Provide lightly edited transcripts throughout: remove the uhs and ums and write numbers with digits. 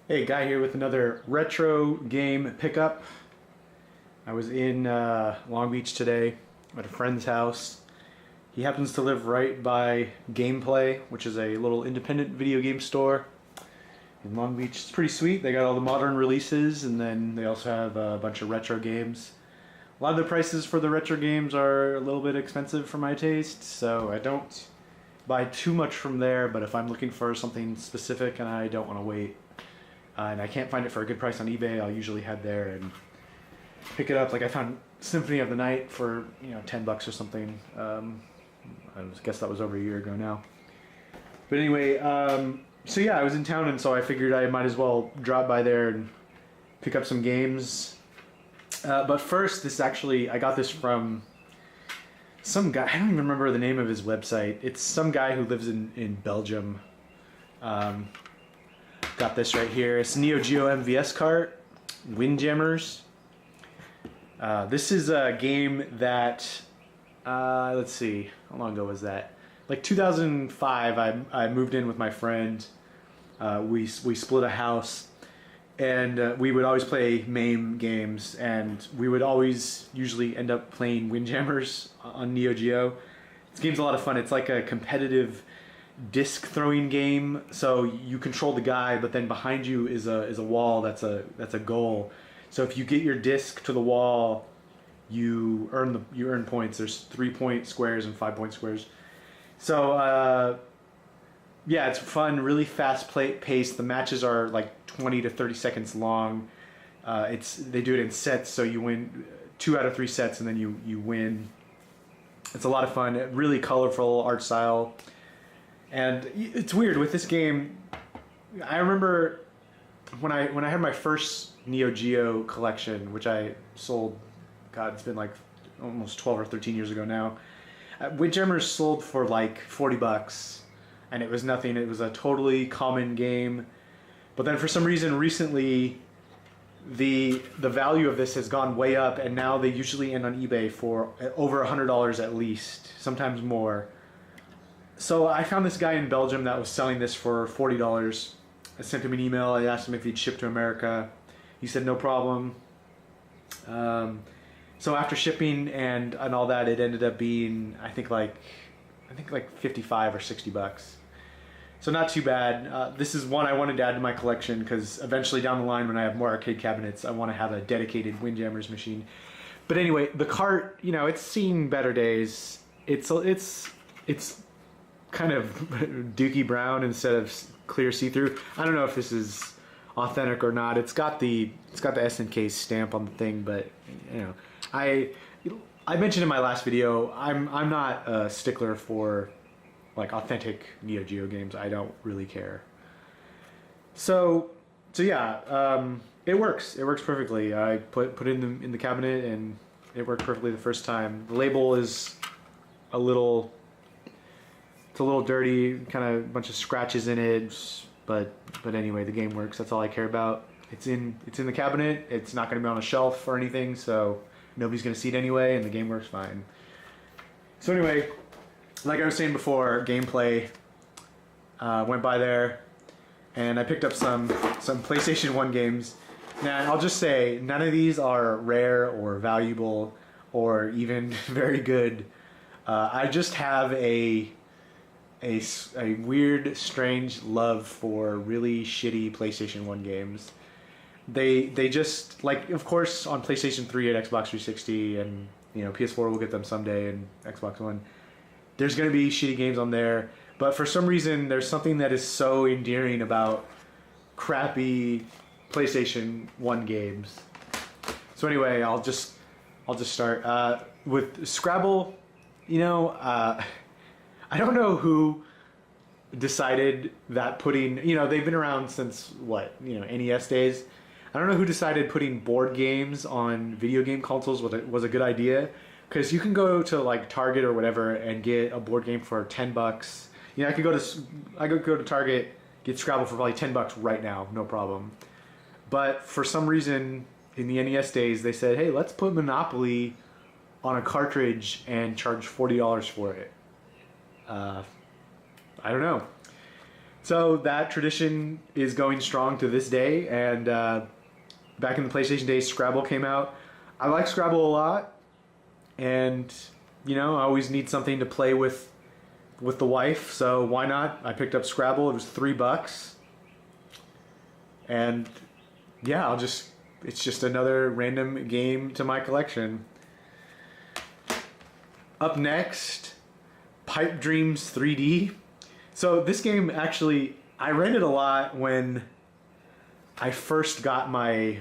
Hey, Guy here with another retro game pickup. I was in Long Beach today at a friend's house. He happens to live right by Gameplay, which is a little independent video game store in Long Beach. It's pretty sweet. They got all the modern releases, and then they also have a bunch of retro games. A lot of the prices for the retro games are a little bit expensive for my taste, so I don't buy too much from there, but if I'm looking for something specific and I don't want to wait, and I can't find it for a good price on eBay, I'll usually head there and pick it up. Like I found Symphony of the Night for $10 or something. I guess that was over a year ago now. But anyway, so yeah, I was in town, and so I figured I might as well drop by there and pick up some games. But first, I got this from some guy. I don't even remember the name of his website. It's some guy who lives in Belgium. Got this right here. It's Geo Mvs Cart Windjammers. This is a game that, let's see, how long ago was that? Like 2005, I moved in with my friend. We split a house, and we would always play MAME games, and we would always usually end up playing Windjammers on Neo Geo. This game's a lot of fun. It's like a competitive disc throwing game, so you control the guy, but then behind you is a wall that's a goal. So if you get your disc to the wall, you earn points. There's 3-point squares and 5-point squares. So yeah, it's fun, really fast paced. The matches are like 20 to 30 seconds long. They do it in sets, so you win 2 out of 3 sets, and then you win. It's a lot of fun. Really colorful art style. And it's weird with this game. I remember when I had my first Neo Geo collection, which I sold, God, it's been like almost 12 or 13 years ago now. Windjammers sold for like $40, and it was nothing. It was a totally common game. But then for some reason recently, the value of this has gone way up, and now they usually end on eBay for over $100 at least, sometimes more. So I found this guy in Belgium that was selling this for $40. I sent him an email. I asked him if he'd ship to America. He said no problem. So after shipping and all that, it ended up being I think like $55 or $60. So not too bad. This is one I wanted to add to my collection because eventually down the line, when I have more arcade cabinets, I want to have a dedicated Windjammers machine. But anyway, the cart, it's seen better days. It's kind of dookie brown instead of clear see-through. I don't know if this is authentic or not. It's got the SNK stamp on the thing, but I mentioned in my last video, I'm not a stickler for like authentic Neo Geo games. I don't really care. So yeah, it works. It works perfectly. I put it in the cabinet, and it worked perfectly the first time. The label is a little dirty, kind of a bunch of scratches in it, but anyway, the game works. That's all I care about. It's in the cabinet. It's not going to be on a shelf or anything, so nobody's going to see it anyway, and the game works fine. So anyway, like I was saying before, Gameplay, went by there, and I picked up some PlayStation 1 games. Now, I'll just say, none of these are rare or valuable or even very good. I just have a weird, strange love for really shitty PlayStation 1 games. They just, like, of course, on PlayStation 3 and Xbox 360, and PS4 will get them someday, and Xbox One, there's going to be shitty games on there. But for some reason, there's something that is so endearing about crappy PlayStation 1 games. So anyway, I'll just start with Scrabble. I don't know who decided that putting, they've been around since what, NES days. I don't know who decided putting board games on video game consoles was a good idea, because you can go to like Target or whatever and get a board game for $10. I could go to Target, get Scrabble for probably $10 right now, no problem. But for some reason in the NES days, they said, hey, let's put Monopoly on a cartridge and charge $40 for it. I don't know. So that tradition is going strong to this day, and back in the PlayStation days, Scrabble came out. I like Scrabble a lot, and I always need something to play with the wife, so why not? I picked up Scrabble. It was $3, and yeah, it's just another random game to my collection. Up next, Pipedreams 3D. So this game, actually, I rented a lot when I first got my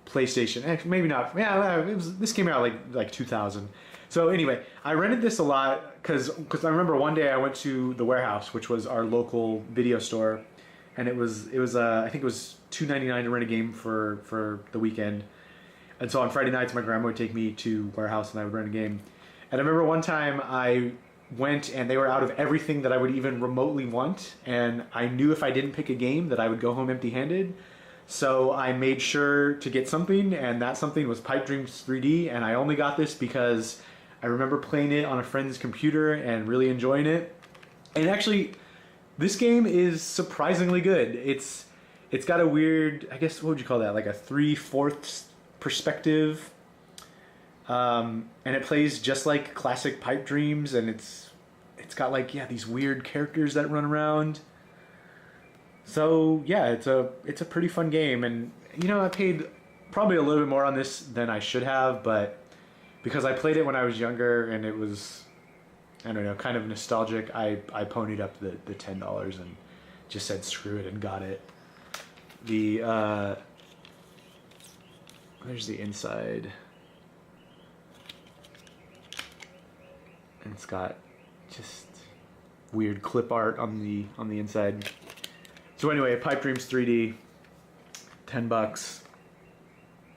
PlayStation. Actually, maybe not. Yeah, this came out like 2000. So anyway, I rented this a lot because I remember one day I went to the Warehouse, which was our local video store, and it was I think it was $2.99 to rent a game for the weekend. And so on Friday nights, my grandma would take me to Warehouse and I would rent a game. And I remember one time I went and they were out of everything that I would even remotely want, and I knew if I didn't pick a game that I would go home empty-handed. So I made sure to get something, and that something was Pipedreams 3D, and I only got this because I remember playing it on a friend's computer and really enjoying it. And actually, this game is surprisingly good. It's got a weird, I guess, what would you call that? Like a 3/4 perspective. And it plays just like classic Pipedreams, and it's got like, yeah, these weird characters that run around. So yeah, it's a pretty fun game, and I paid probably a little bit more on this than I should have, but because I played it when I was younger and it was, I don't know, kind of nostalgic, I ponied up the $10 and just said screw it and got it. There's the inside. And it's got just weird clip art on the inside. So anyway, Pipedreams 3D, $10.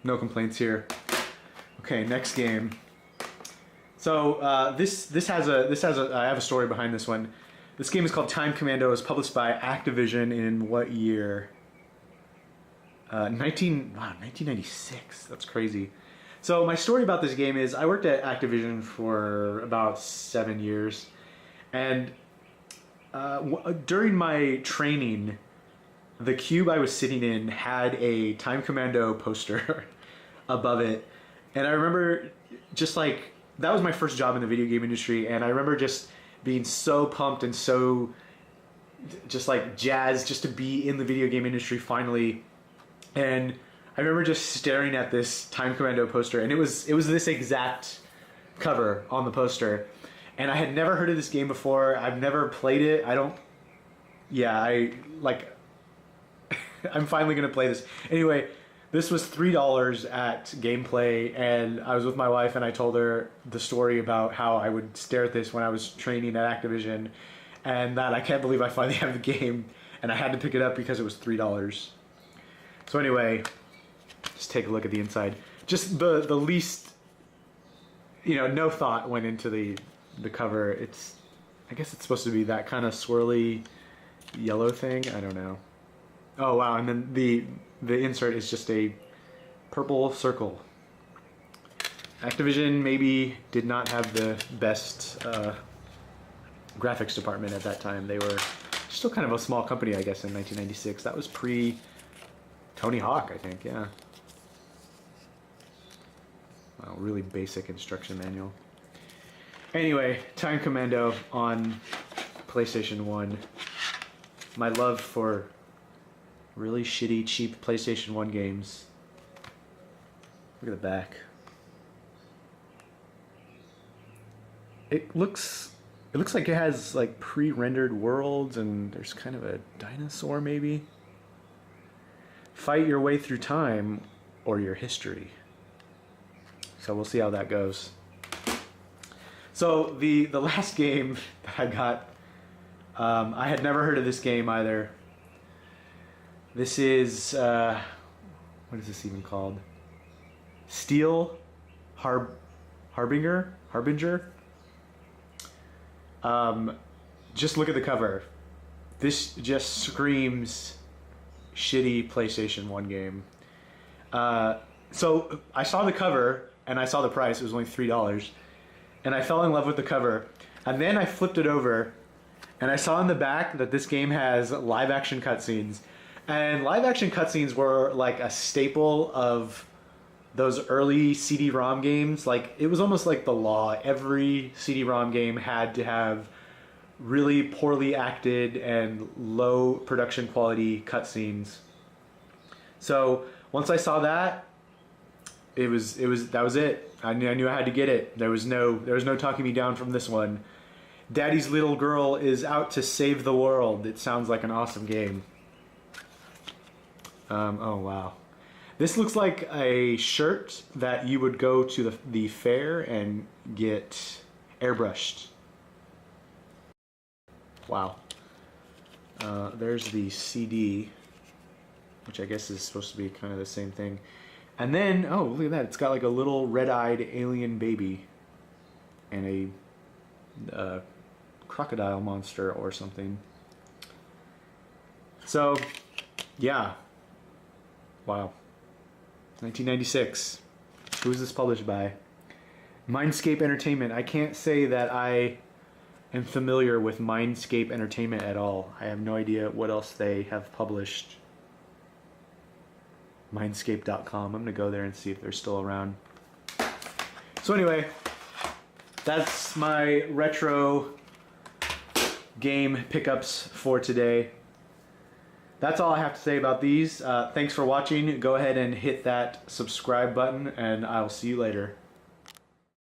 No complaints here. Okay, next game. So this has a I have a story behind this one. This game is called Time Commando. It was published by Activision in what year? 1996. That's crazy. So my story about this game is I worked at Activision for about 7 years, and during my training, the cube I was sitting in had a Time Commando poster above it, and I remember just like, that was my first job in the video game industry, and I remember just being so pumped and so just like jazzed just to be in the video game industry finally. And I remember just staring at this Time Commando poster, and it was this exact cover on the poster. And I had never heard of this game before. I've never played it. I'm finally gonna play this. Anyway, this was $3 at Gameplay, and I was with my wife, and I told her the story about how I would stare at this when I was training at Activision, and that I can't believe I finally have the game, and I had to pick it up because it was $3. So anyway, just take a look at the inside. Just the least, no thought went into the cover. I guess it's supposed to be that kind of swirly yellow thing. I don't know. Oh wow! And then the insert is just a purple circle. Activision maybe did not have the best graphics department at that time. They were still kind of a small company, I guess, in 1996. That was pre Tony Hawk, I think. Yeah. Wow, really basic instruction manual. Anyway, Time Commando on PlayStation 1. My love for really shitty, cheap PlayStation 1 games. Look at the back. It looks like it has like pre-rendered worlds, and there's kind of a dinosaur maybe. Fight your way through time or your history. So we'll see how that goes. So the last game that I got, I had never heard of this game either. This is, what is this even called? Steel Harbinger? Just look at the cover. This just screams shitty PlayStation 1 game. So I saw the cover and I saw the price. It was only $3. And I fell in love with the cover. And then I flipped it over And I saw in the back that this game has live action cutscenes. And live action cutscenes were like a staple of those early CD-ROM games. Like, it was almost like the law. Every CD-ROM game had to have really poorly acted and low production quality cutscenes. So once I saw that, that was it. I knew I had to get it. There was no talking me down from this one. Daddy's little girl is out to save the world. It sounds like an awesome game. Oh wow. This looks like a shirt that you would go to the fair and get airbrushed. Wow. There's the CD, which I guess is supposed to be kind of the same thing. And then, oh, look at that. It's got like a little red-eyed alien baby and a crocodile monster or something. So, yeah. Wow. 1996. Who is this published by? Mindscape Entertainment. I can't say that I am familiar with Mindscape Entertainment at all. I have no idea what else they have published. Mindscape.com. I'm going to go there and see if they're still around. So anyway, that's my retro game pickups for today. That's all I have to say about these. Thanks for watching. Go ahead and hit that subscribe button, and I'll see you later.